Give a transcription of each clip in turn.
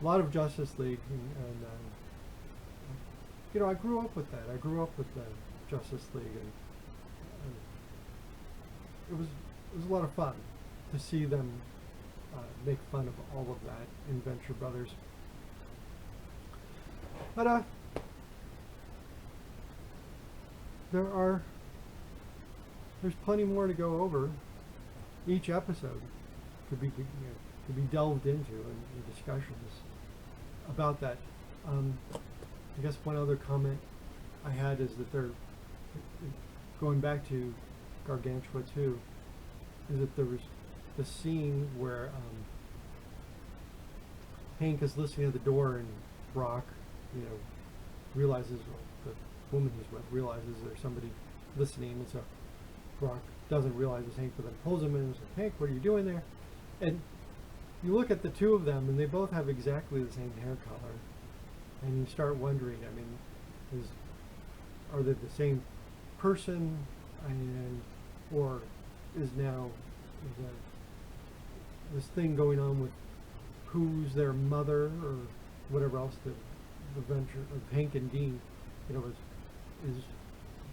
a lot of Justice League, and you know, I grew up with that. I grew up with the Justice League, and it was a lot of fun to see them make fun of all of that in Venture Brothers. But there's plenty more to go over. Each episode could be delved into in discussions about that. I guess one other comment I had is that they're going back to Gargantua 2, is that there was the scene where Hank is listening at the door, and Brock, you know, realizes, well, the woman he's with realizes there's somebody listening, and so Brock doesn't realize it's Hank, but then pulls him in and says, "Hank, what are you doing there?" And you look at the two of them, and they both have exactly the same hair color, and you start wondering, I mean, are they the same person, or is now this thing going on with who's their mother or whatever else, the venture of Hank and Dean, you know, is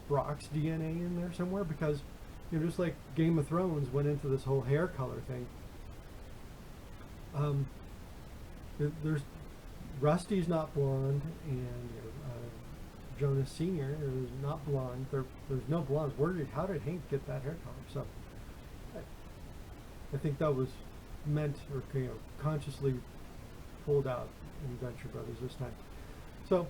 Brock's DNA in there somewhere? Because, you know, just like Game of Thrones went into this whole hair color thing, there's Rusty's not blonde, and Jonas Sr. is not blonde. There's no blondes. How did Hank get that hair color? So I think that was meant, or, you know, consciously pulled out in Venture Brothers this time. So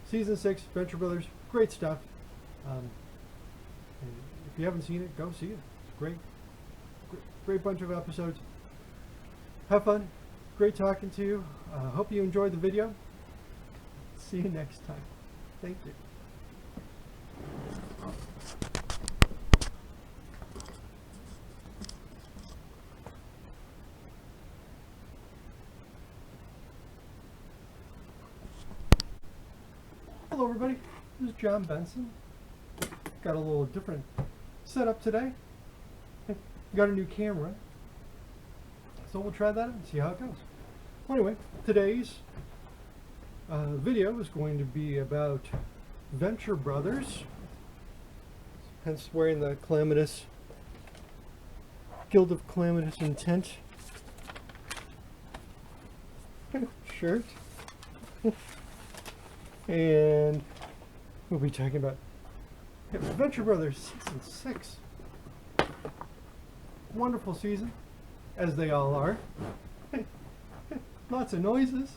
season 6, Venture Brothers, great stuff. And if you haven't seen it, go see it. It's great bunch of episodes. Have fun. Great talking to you. Hope you enjoyed the video. See you next time. Thank you. Hello everybody, this is John Benson. Got a little different setup today. Got a new camera, so we'll try that out and see how it goes. Well, anyway, today's video is going to be about Venture Brothers, hence wearing the Calamitous Guild of Calamitous Intent shirt. And we'll be talking about Venture Brothers Season 6. Wonderful season, as they all are. Lots of noises.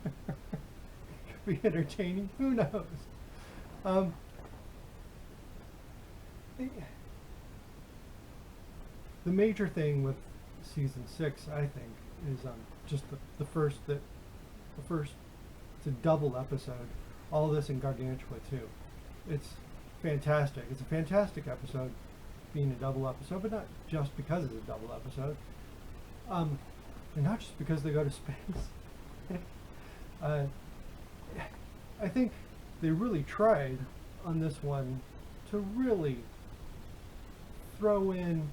Could be entertaining, who knows? The major thing with Season 6, I think, is just the first, it's a double episode. All this in Gargantua 2. It's fantastic. It's a fantastic episode, being a double episode, but not just because it's a double episode. And not just because they go to space. I think they really tried on this one to really throw in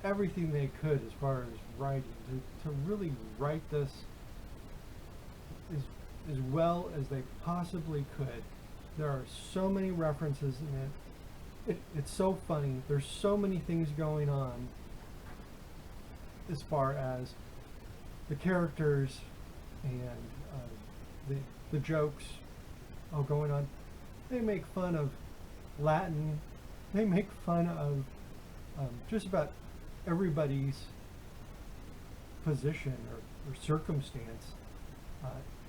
everything they could as far as writing, to really write this as well as they possibly could. There are so many references in it. It's so funny. There's so many things going on as far as the characters and the jokes all going on. They make fun of Latin. They make fun of just about everybody's position or circumstance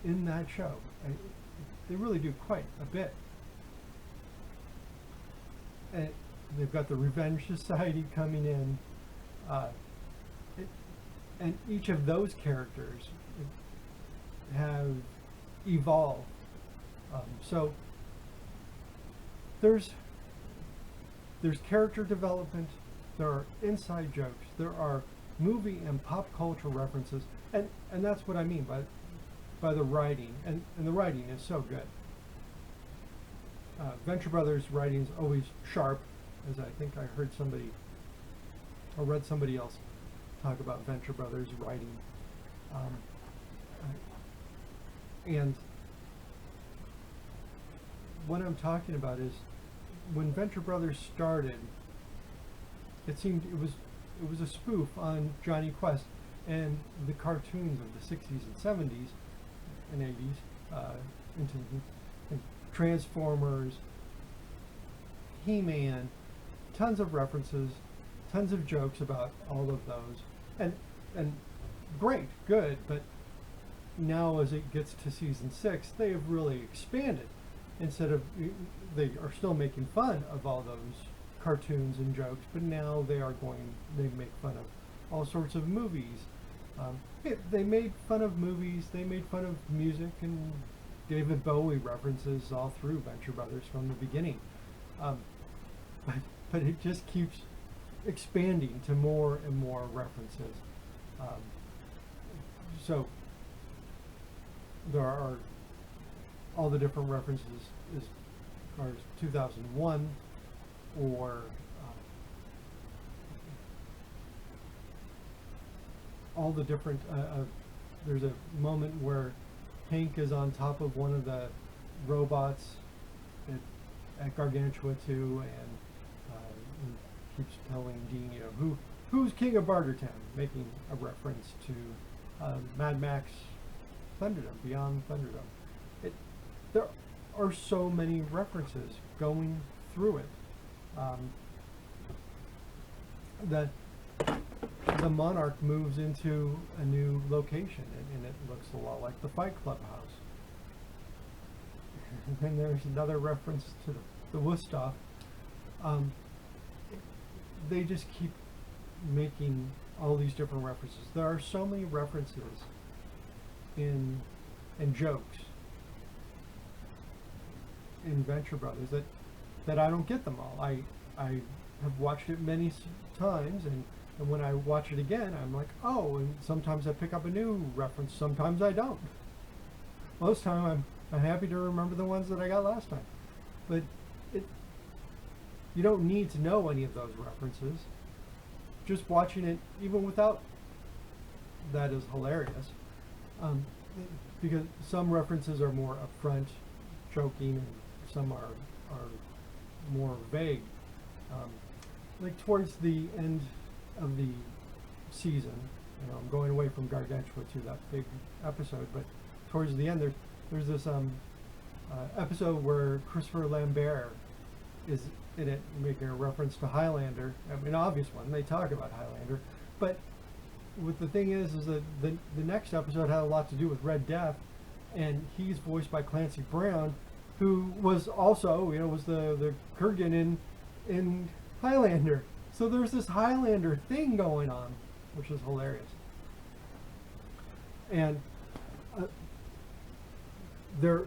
in that show. They really do quite a bit. And they've got the Revenge Society coming in, and each of those characters have evolved. So there's character development, there are inside jokes, there are movie and pop culture references, and that's what I mean by the writing, and the writing is so good. Venture Brothers writing is always sharp, as I think I heard somebody or read somebody else talk about Venture Brothers writing. And what I'm talking about is when Venture Brothers started, it was a spoof on Johnny Quest and the cartoons of the 60s and 70s and 80s, into Transformers, He-Man, tons of references, tons of jokes about all of those, and great, good, but now as it gets to season 6, they have really expanded. Instead of, they are still making fun of all those cartoons and jokes, but now they make fun of all sorts of movies. They made fun of movies, they made fun of music, and David Bowie references all through Venture Brothers from the beginning. But it just keeps expanding to more and more references. So there are all the different references as far as 2001, or all the different, there's a moment where Hank is on top of one of the robots at Gargantua 2, and he keeps telling Dean, who's king of Bartertown, making a reference to Mad Max Thunderdome, Beyond Thunderdome. There are so many references going through it that the Monarch moves into a new location, and it looks a lot like the Fight Club house. And then there's another reference to the Wusthof. They just keep making all these different references. There are so many references and jokes in Venture Brothers that I don't get them all. I have watched it many times, and when I watch it again, I'm like, oh, and sometimes I pick up a new reference, sometimes I don't. Most time I'm happy to remember the ones that I got last time. But you don't need to know any of those references. Just watching it, even without that, is hilarious. Because some references are more upfront, joking, and some are more vague. Like towards the end of the season, I'm going away from Gargantua to that big episode, but towards the end there's this episode where Christopher Lambert is in it, making a reference to Highlander. I mean, an obvious one. They talk about Highlander, but what the thing is that the next episode had a lot to do with Red Death, and he's voiced by Clancy Brown, who was also, was the Kurgan in Highlander. So there's this Highlander thing going on, which is hilarious. And there,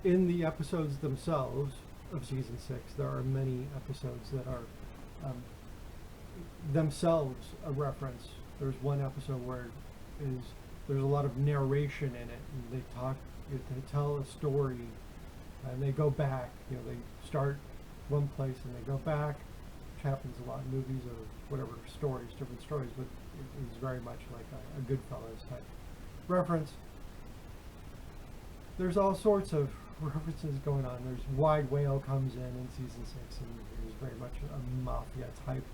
in the episodes themselves of season 6, there are many episodes that are themselves a reference. There's one episode where there's a lot of narration in it, and they tell a story, and they go back. They start one place and they go back, which happens a lot in movies or whatever, different stories, but it is very much like a Goodfellas type reference. There's all sorts of references going on. There's Wide Whale comes in season 6, and he's very much a mafia type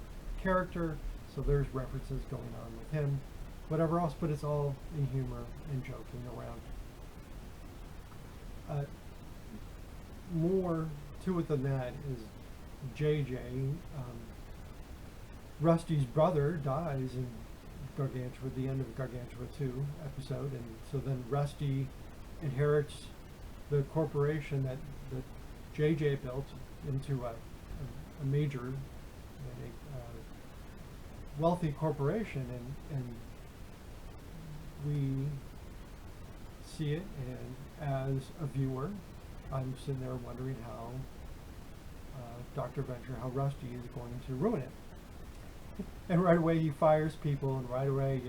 character, so there's references going on with him. Whatever else, but it's all in humor and joking around. More to it than that is JJ. Rusty's brother dies in Gargantua, the end of Gargantua 2 episode, and so then Rusty inherits the corporation that JJ built into a major, wealthy corporation, and we see it, and as a viewer, I'm sitting there wondering how Dr. Venture, how Rusty is going to ruin it. And right away he fires people, and right away,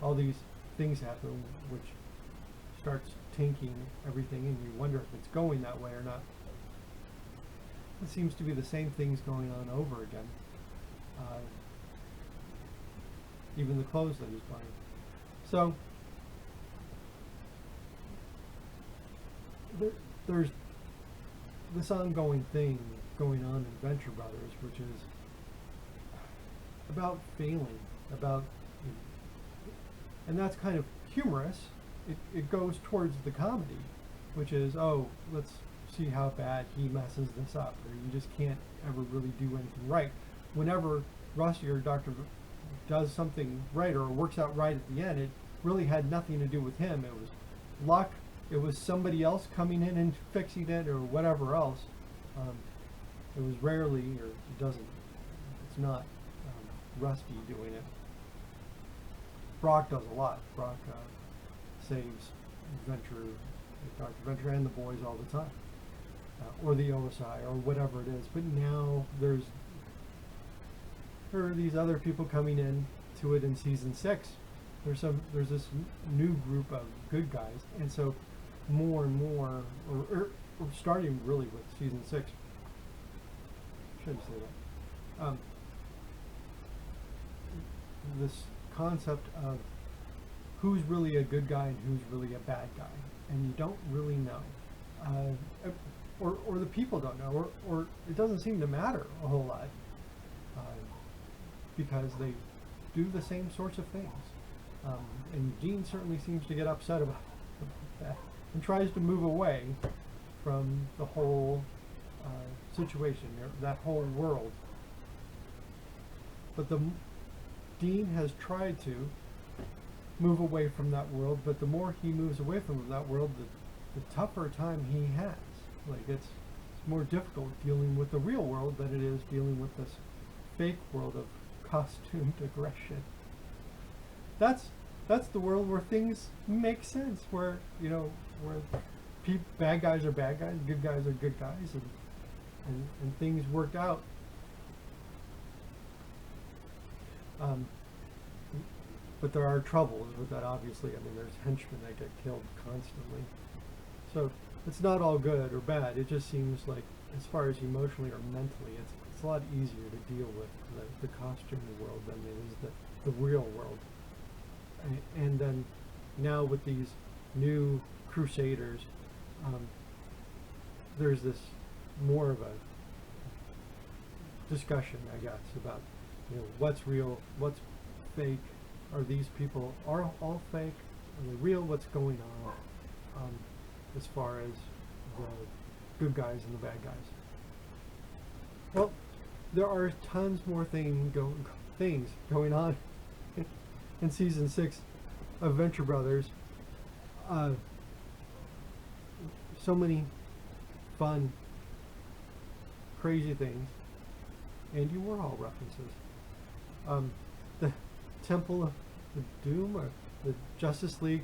all these things happen, which starts tanking everything, and you wonder if it's going that way or not. It seems to be the same things going on over again. Even the clothes that he's buying. So there's this ongoing thing going on in Venture Brothers, which is about failing, about, and that's kind of humorous. It goes towards the comedy, which is, oh, let's see how bad he messes this up, or you just can't ever really do anything right. Whenever Rusty or Dr. does something right or works out right at the end, it really had nothing to do with him. It was luck. It was somebody else coming in and fixing it, or whatever else. It was rarely, or it doesn't, it's not Rusty doing it. Brock does a lot. Brock saves Venture, Dr. Venture and the boys all the time, or the OSI, or whatever it is. But now there are these other people coming in to it in season 6. There's this new group of good guys, and so more and more, or starting really with season 6. Shouldn't say that. This concept of who's really a good guy and who's really a bad guy, and you don't really know, or the people don't know, or it doesn't seem to matter a whole lot, because they do the same sorts of things. And Dean certainly seems to get upset about that and tries to move away from the whole situation, that whole world. But Dean has tried to move away from that world, but the more he moves away from that world, the tougher time he has. Like, it's more difficult dealing with the real world than it is dealing with this fake world of costumed aggression. That's the world where things make sense, where, where bad guys are bad guys, good guys are good guys, and things work out. But there are troubles with that, obviously. I mean, there's henchmen that get killed constantly. So it's not all good or bad. It just seems like, as far as emotionally or mentally, it's a lot easier to deal with the costume world than it is the real world. And then now with these new Crusaders, there's this more of a discussion, I guess, about what's real, what's fake. Are these people all fake? Are they real? What's going on as far as the good guys and the bad guys? Well, there are tons more things going on in season 6 of Venture Brothers. So many fun, crazy things. Andy Warhol references. The Temple of the Doom, or the Justice League